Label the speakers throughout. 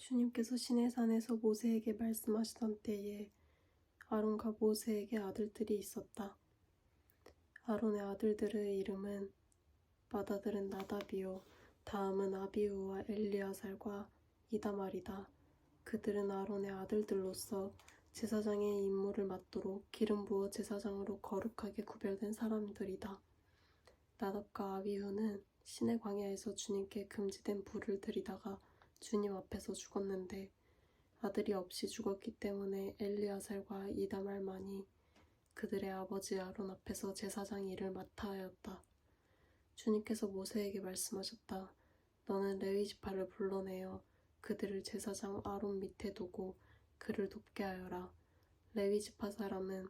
Speaker 1: 주님께서 시내산에서 모세에게 말씀하시던 때에 아론과 모세에게 아들들이 있었다. 아론의 아들들의 이름은 맏아들은 나답이요 다음은 아비후와 엘리아살과 이다말이다. 그들은 아론의 아들들로서 제사장의 임무를 맡도록 기름 부어 제사장으로 거룩하게 구별된 사람들이다. 나답과 아비후는 시내 광야에서 주님께 금지된 불을 들이다가 주님 앞에서 죽었는데 아들이 없이 죽었기 때문에 엘리아살과 이다말만이 그들의 아버지 아론 앞에서 제사장 일을 맡아 하였다. 주님께서 모세에게 말씀하셨다. 너는 레위 지파를 불러내어 그들을 제사장 아론 밑에 두고 그를 돕게 하여라. 레위 지파 사람은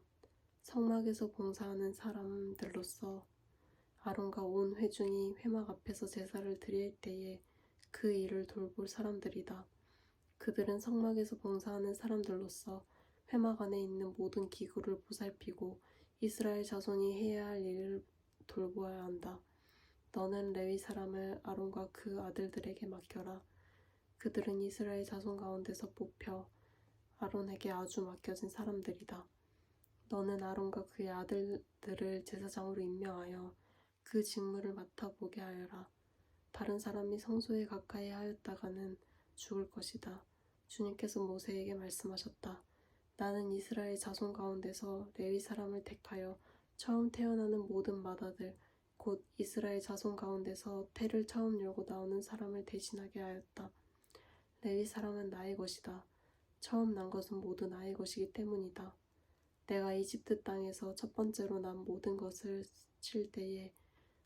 Speaker 1: 성막에서 봉사하는 사람들로서 아론과 온 회중이 회막 앞에서 제사를 드릴 때에 그 일을 돌볼 사람들이다. 그들은 성막에서 봉사하는 사람들로서 회막 안에 있는 모든 기구를 보살피고 이스라엘 자손이 해야 할 일을 돌보아야 한다. 너는 레위 사람을 아론과 그 아들들에게 맡겨라. 그들은 이스라엘 자손 가운데서 뽑혀 아론에게 아주 맡겨진 사람들이다. 너는 아론과 그의 아들들을 제사장으로 임명하여 그 직무를 맡아보게 하여라. 다른 사람이 성소에 가까이 하였다가는 죽을 것이다. 주님께서 모세에게 말씀하셨다. 나는 이스라엘 자손 가운데서 레위 사람을 택하여 처음 태어나는 모든 맏아들 곧 이스라엘 자손 가운데서 태를 처음 열고 나오는 사람을 대신하게 하였다. 레위 사람은 나의 것이다. 처음 난 것은 모두 나의 것이기 때문이다. 내가 이집트 땅에서 첫 번째로 난 모든 것을 칠 때에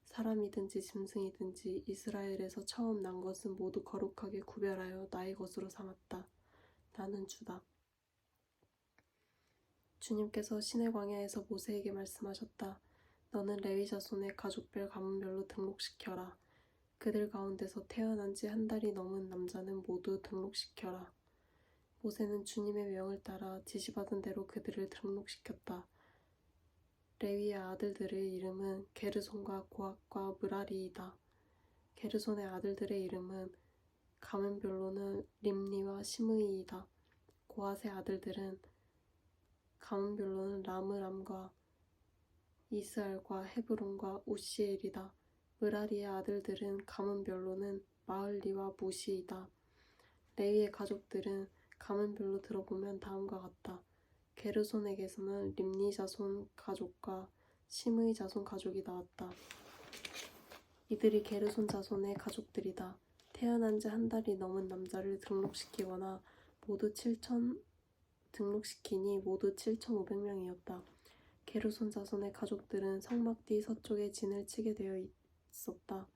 Speaker 1: 사람이든지 짐승이든지 이스라엘에서 처음 난 것은 모두 거룩하게 구별하여 나의 것으로 삼았다. 나는 주다. 주님께서 시내 광야에서 모세에게 말씀하셨다. 너는 레위 자손의 가족별 가문별로 등록시켜라. 그들 가운데서 태어난 지 한 달이 넘은 남자는 모두 등록시켜라. 모세는 주님의 명을 따라 지시받은 대로 그들을 등록시켰다. 레위의 아들들의 이름은 게르손과 고핫과 므라리이다. 게르손의 아들들의 이름은 가문별로는 림니와 시므이이다. 고핫의 아들들은 가문별로는 라므람과 이스알과 헤브론과 우시엘이다. 므라리의 아들들은 가문별로는 마흘리와 무시이다. 레위의 가족들은 가문별로 들어보면 다음과 같다. 게르손에게서는 림니 자손 가족과 시므이 자손 가족이 나왔다. 이들이 게르손 자손의 가족들이다. 태어난 지 한 달이 넘은 남자를 등록시키거나 등록시키니 모두 7,500명이었다. 게르손 자손의 가족들은 성막 뒤 서쪽에 진을 치게 되어 있었다.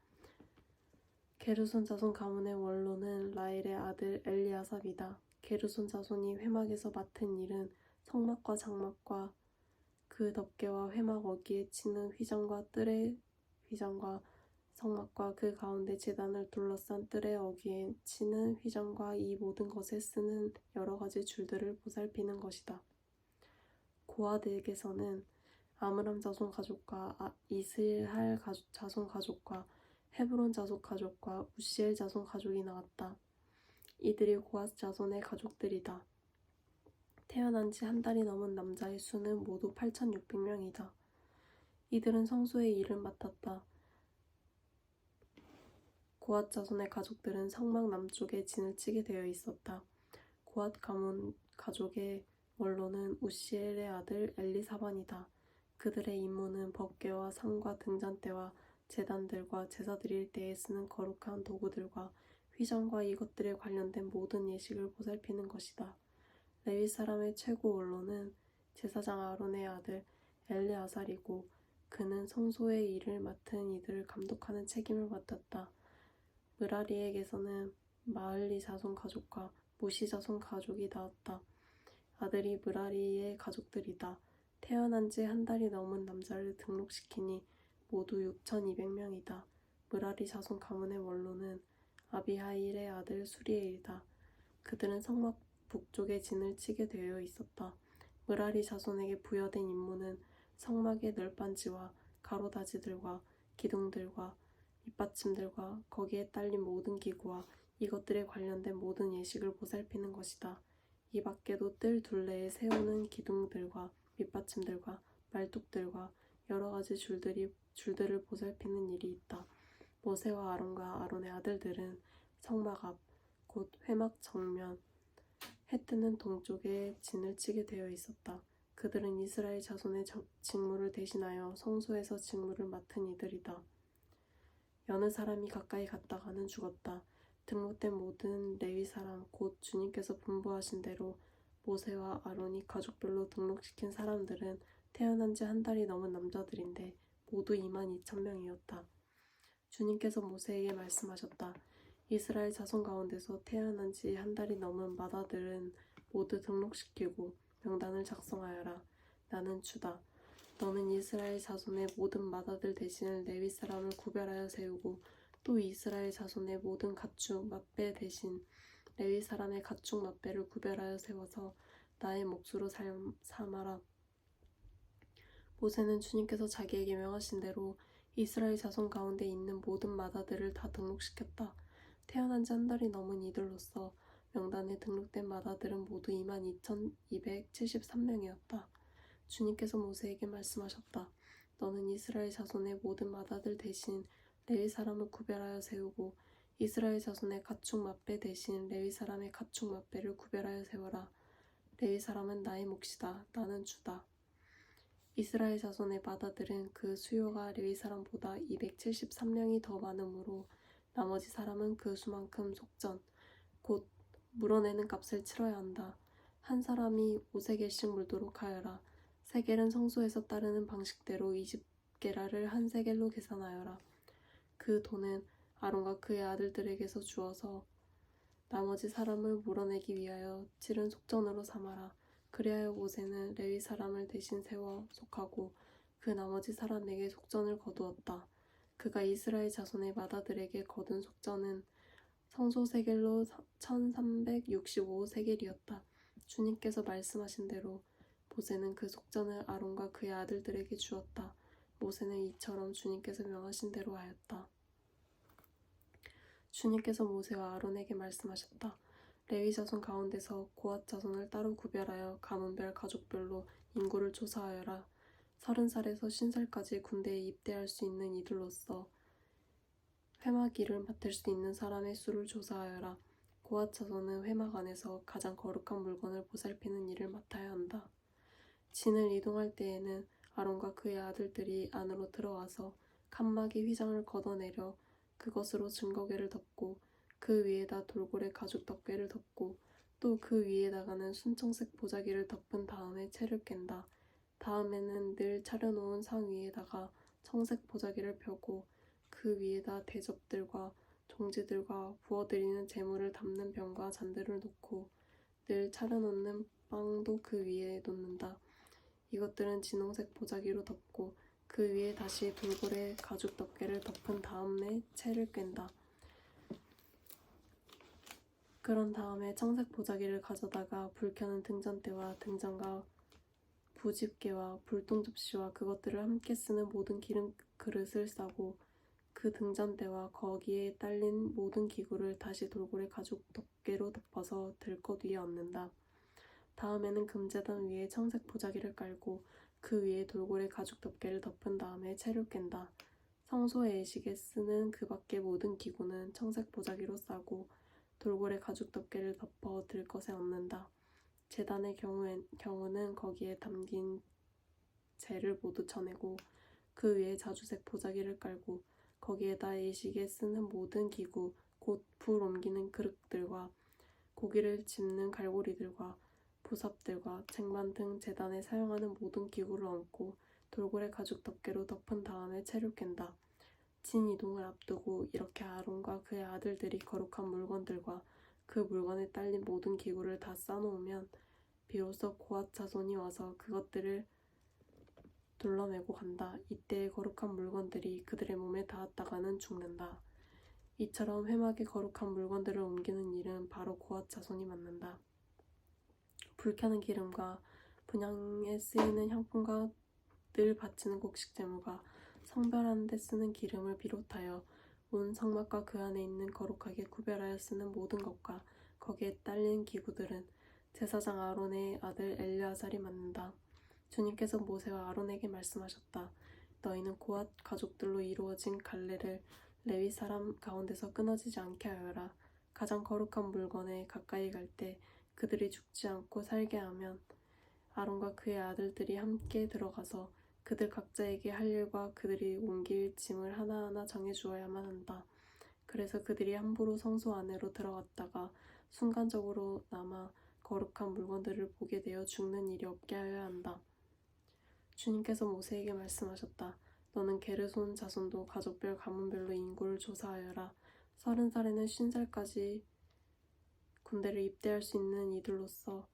Speaker 1: 게르손 자손 가문의 원로는 라엘의 아들 엘리아삽이다. 게르손 자손이 회막에서 맡은 일은 성막과 장막과 그 덮개와 회막 어기에 치는 휘장과 뜰의 휘장과 성막과 그 가운데 제단을 둘러싼 뜰의 어기에 치는 휘장과 이 모든 것에 쓰는 여러 가지 줄들을 보살피는 것이다. 고핫에게서는 아므람 자손 가족과 이스할 자손 가족과 헤브론 자손 가족과 우시엘 자손 가족이 나왔다. 이들이 고핫 자손의 가족들이다. 태어난 지 한 달이 넘은 남자의 수는 모두 8,600명이다. 이들은 성소의 일을 맡았다. 고핫 자손의 가족들은 성막 남쪽에 진을 치게 되어 있었다. 고핫 가문 가족의 원로는 우시엘의 아들 엘리사반이다. 그들의 임무는 법궤와 상과 등잔대와 제단들과 제사 드릴 때에 쓰는 거룩한 도구들과 휘장과 이것들에 관련된 모든 예식을 보살피는 것이다. 레위 사람의 최고 원로는 제사장 아론의 아들 엘르아살이고 그는 성소의 일을 맡은 이들을 감독하는 책임을 맡았다. 므라리에게서는 마흘리 자손 가족과 무시 자손 가족이 나왔다. 아들이 므라리의 가족들이다. 태어난 지 한 달이 넘은 남자를 등록시키니 모두 6,200명이다. 므라리 자손 가문의 원로는 아비하일의 아들 수리엘이다. 그들은 성막 북쪽에 진을 치게 되어 있었다. 므라리 자손에게 부여된 임무는 성막의 널빤지와 가로다지들과 기둥들과 밑받침들과 거기에 딸린 모든 기구와 이것들에 관련된 모든 예식을 보살피는 것이다. 이 밖에도 뜰 둘레에 세우는 기둥들과 밑받침들과 말뚝들과 여러 가지 줄들을 보살피는 일이 있다. 모세와 아론과 아론의 아들들은 성막 앞, 곧 회막 정면, 해 뜨는 동쪽에 진을 치게 되어 있었다. 그들은 이스라엘 자손의 직무를 대신하여 성소에서 직무를 맡은 이들이다. 여느 사람이 가까이 갔다가는 죽었다. 등록된 모든 레위 사람, 곧 주님께서 분부하신 대로 모세와 아론이 가족별로 등록시킨 사람들은 태어난 지 한 달이 넘은 남자들인데 모두 22,000명이었다. 주님께서 모세에게 말씀하셨다. 이스라엘 자손 가운데서 태어난 지 한 달이 넘은 맏아들은 모두 등록시키고 명단을 작성하여라. 나는 주다. 너는 이스라엘 자손의 모든 맏아들 대신 레위 사람을 구별하여 세우고 또 이스라엘 자손의 모든 가축 맏배 대신 레위 사람의 가축 맏배를 구별하여 세워서 나의 몫으로 삼아라. 모세는 주님께서 자기에게 명하신 대로 이스라엘 자손 가운데 있는 모든 맏아들을 다 등록시켰다. 태어난 지 한 달이 넘은 이들로서 명단에 등록된 맏아들은 모두 22,273명이었다. 주님께서 모세에게 말씀하셨다. 너는 이스라엘 자손의 모든 맏아들 대신 레위 사람을 구별하여 세우고 이스라엘 자손의 가축 맏배 대신 레위 사람의 가축 맏배를 구별하여 세워라. 레위 사람은 나의 몫이다. 나는 주다. 이스라엘 자손의 맏아들은 그 수요가 레위 사람보다 273명이 더 많으므로 나머지 사람은 그 수만큼 속전, 곧 물어내는 값을 치러야 한다. 한 사람이 5세겔씩 물도록 하여라. 세겔은 성소에서 따르는 방식대로 20게라를 한 세겔로 계산하여라. 그 돈은 아론과 그의 아들들에게서 주어서 나머지 사람을 물어내기 위하여 치른 속전으로 삼아라. 그리하여 모세는 레위 사람을 대신 세워 속하고 그 나머지 사람에게 속전을 거두었다. 그가 이스라엘 자손의 맏아들에게 거둔 속전은 성소 세겔로 1365세겔이었다. 주님께서 말씀하신 대로 모세는 그 속전을 아론과 그의 아들들에게 주었다. 모세는 이처럼 주님께서 명하신 대로 하였다. 주님께서 모세와 아론에게 말씀하셨다. 레위 자손 가운데서 고핫 자손을 따로 구별하여 가문별 가족별로 인구를 조사하여라. 30살에서 50살까지 군대에 입대할 수 있는 이들로서 회막 일을 맡을 수 있는 사람의 수를 조사하여라. 고핫 자손은 회막 안에서 가장 거룩한 물건을 보살피는 일을 맡아야 한다. 진을 이동할 때에는 아론과 그의 아들들이 안으로 들어와서 칸막이 휘장을 걷어내려 그것으로 증거궤를 덮고 그 위에다 돌고래 가죽 덮개를 덮고 또 그 위에다가는 순청색 보자기를 덮은 다음에 채를 깬다. 다음에는 늘 차려놓은 상 위에다가 청색 보자기를 펴고 그 위에다 대접들과 종지들과 부어드리는 제물을 담는 병과 잔들을 놓고 늘 차려놓는 빵도 그 위에 놓는다. 이것들은 진홍색 보자기로 덮고 그 위에 다시 돌고래 가죽 덮개를 덮은 다음에 채를 깬다. 그런 다음에 청색 보자기를 가져다가 불 켜는 등잔대와 등잔과 부집개와 불똥 접시와 그것들을 함께 쓰는 모든 기름 그릇을 싸고 그 등잔대와 거기에 딸린 모든 기구를 다시 돌고래 가죽 덮개로 덮어서 들것 위에 얹는다. 다음에는 금제단 위에 청색 보자기를 깔고 그 위에 돌고래 가죽 덮개를 덮은 다음에 채를 깬다. 성소의 예식에 쓰는 그 밖의 모든 기구는 청색 보자기로 싸고 돌고래 가죽 덮개를 덮어 들것에 얹는다. 제단의 경우는 거기에 담긴 재를 모두 쳐내고 그 위에 자주색 보자기를 깔고 거기에다 예식에 쓰는 모든 기구 곧 불 옮기는 그릇들과 고기를 집는 갈고리들과 부삽들과 쟁반 등 제단에 사용하는 모든 기구를 얹고 돌고래 가죽 덮개로 덮은 다음에 채를 깬다. 진 이동을 앞두고 이렇게 아론과 그의 아들들이 거룩한 물건들과 그 물건에 딸린 모든 기구를 다 쌓아놓으면 비로소 고핫 자손이 와서 그것들을 둘러매고 간다. 이때의 거룩한 물건들이 그들의 몸에 닿았다가는 죽는다. 이처럼 회막의 거룩한 물건들을 옮기는 일은 바로 고핫 자손이 맡는다. 불 켜는 기름과 분향에 쓰이는 향품과 늘 바치는 곡식 제물과 성별하는 데 쓰는 기름을 비롯하여 온 성막과 그 안에 있는 거룩하게 구별하여 쓰는 모든 것과 거기에 딸린 기구들은 제사장 아론의 아들 엘르아살이 맡는다. 주님께서 모세와 아론에게 말씀하셨다. 너희는 고앗 가족들로 이루어진 갈래를 레위 사람 가운데서 끊어지지 않게 하여라. 가장 거룩한 물건에 가까이 갈 때 그들이 죽지 않고 살게 하면 아론과 그의 아들들이 함께 들어가서 그들 각자에게 할 일과 그들이 옮길 짐을 하나하나 정해주어야만 한다. 그래서 그들이 함부로 성소 안으로 들어갔다가 순간적으로 남아 거룩한 물건들을 보게 되어 죽는 일이 없게 하여야 한다. 주님께서 모세에게 말씀하셨다. 너는 게르손 자손도 가족별 가문별로 인구를 조사하여라. 30살에는 50살까지 군대를 입대할 수 있는 이들로서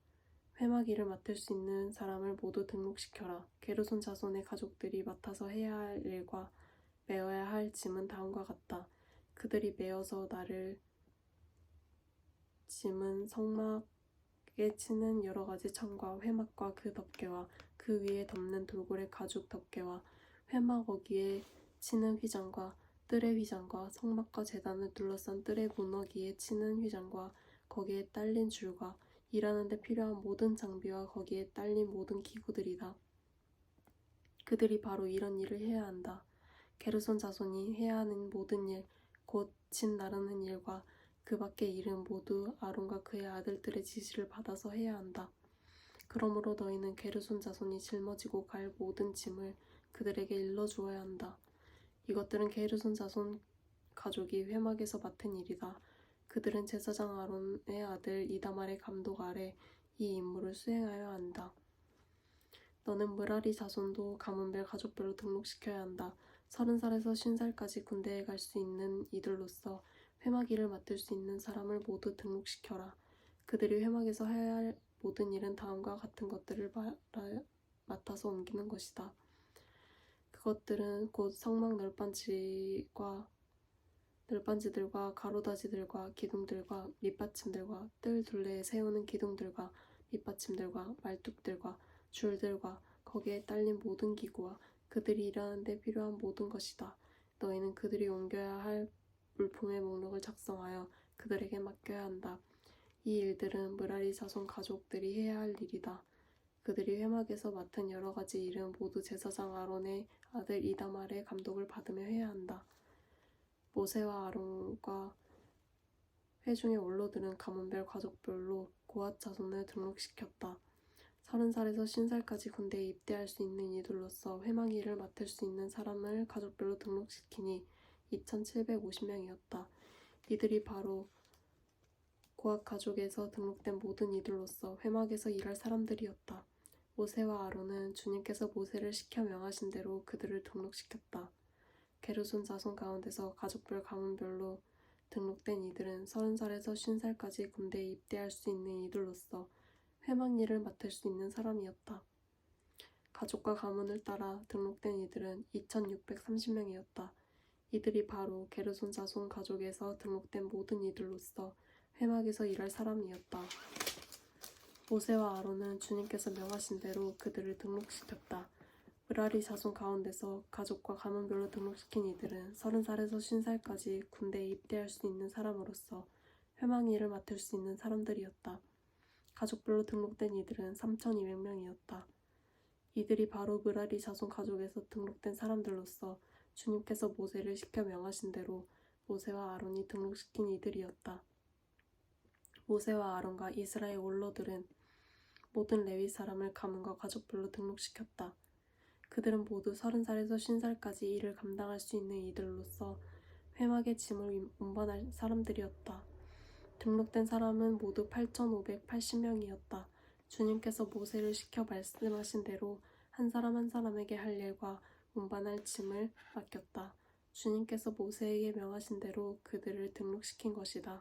Speaker 1: 회막 일을 맡을 수 있는 사람을 모두 등록시켜라. 게르손 자손의 가족들이 맡아서 해야 할 일과 메어야 할 짐은 다음과 같다. 그들이 메어서 나를 짐은 성막에 치는 여러 가지 창과 회막과 그 덮개와 그 위에 덮는 돌고래 가죽 덮개와 회막 어기에 치는 휘장과 뜰의 휘장과 성막과 제단을 둘러싼 뜰의 문어기에 치는 휘장과 거기에 딸린 줄과 일하는 데 필요한 모든 장비와 거기에 딸린 모든 기구들이다. 그들이 바로 이런 일을 해야 한다. 게르손 자손이 해야 하는 모든 일, 곧 짐 나르는 일과 그 밖의 일은 모두 아론과 그의 아들들의 지시를 받아서 해야 한다. 그러므로 너희는 게르손 자손이 짊어지고 갈 모든 짐을 그들에게 일러주어야 한다. 이것들은 게르손 자손 가족이 회막에서 맡은 일이다. 그들은 제사장 아론의 아들 이다말의 감독 아래 이 임무를 수행하여야 한다. 너는 므라리 자손도 가문별 가족별로 등록시켜야 한다. 30살에서 50살까지 군대에 갈 수 있는 이들로서 회막 일을 맡을 수 있는 사람을 모두 등록시켜라. 그들이 회막에서 해야 할 모든 일은 다음과 같은 것들을 맡아서 옮기는 것이다. 그것들은 곧 성막 널빤지들과 가로다지들과 기둥들과 밑받침들과 뜰 둘레에 세우는 기둥들과 밑받침들과 말뚝들과 줄들과 거기에 딸린 모든 기구와 그들이 일하는 데 필요한 모든 것이다. 너희는 그들이 옮겨야 할 물품의 목록을 작성하여 그들에게 맡겨야 한다. 이 일들은 므라리 자손 가족들이 해야 할 일이다. 그들이 회막에서 맡은 여러 가지 일은 모두 제사장 아론의 아들 이다말의 감독을 받으며 해야 한다. 모세와 아론과 회중의 원로들은 가문별 가족별로 고앗 자손을 등록시켰다. 30살에서 50살까지 군대에 입대할 수 있는 이들로서 회막 일을 맡을 수 있는 사람을 가족별로 등록시키니 2750명이었다. 이들이 바로 고앗 가족에서 등록된 모든 이들로서 회막에서 일할 사람들이었다. 모세와 아론은 주님께서 모세를 시켜 명하신 대로 그들을 등록시켰다. 게르손 자손 가운데서 가족별 가문별로 등록된 이들은 30살에서 50살까지 군대에 입대할 수 있는 이들로서 회막 일을 맡을 수 있는 사람이었다. 가족과 가문을 따라 등록된 이들은 2630명이었다. 이들이 바로 게르손 자손 가족에서 등록된 모든 이들로서 회막에서 일할 사람이었다. 모세와 아론은 주님께서 명하신 대로 그들을 등록시켰다. 므라리 자손 가운데서 가족과 가문별로 등록시킨 이들은 30살에서 50살까지 군대에 입대할 수 있는 사람으로서 회막 일을 맡을 수 있는 사람들이었다. 가족별로 등록된 이들은 3200명이었다. 이들이 바로 므라리 자손 가족에서 등록된 사람들로서 주님께서 모세를 시켜 명하신 대로 모세와 아론이 등록시킨 이들이었다. 모세와 아론과 이스라엘 원로들은 모든 레위 사람을 가문과 가족별로 등록시켰다. 그들은 모두 30살에서 50살까지 일을 감당할 수 있는 이들로서 회막의 짐을 운반할 사람들이었다. 등록된 사람은 모두 8580명이었다. 주님께서 모세를 시켜 말씀하신 대로 한 사람 한 사람에게 할 일과 운반할 짐을 맡겼다. 주님께서 모세에게 명하신 대로 그들을 등록시킨 것이다.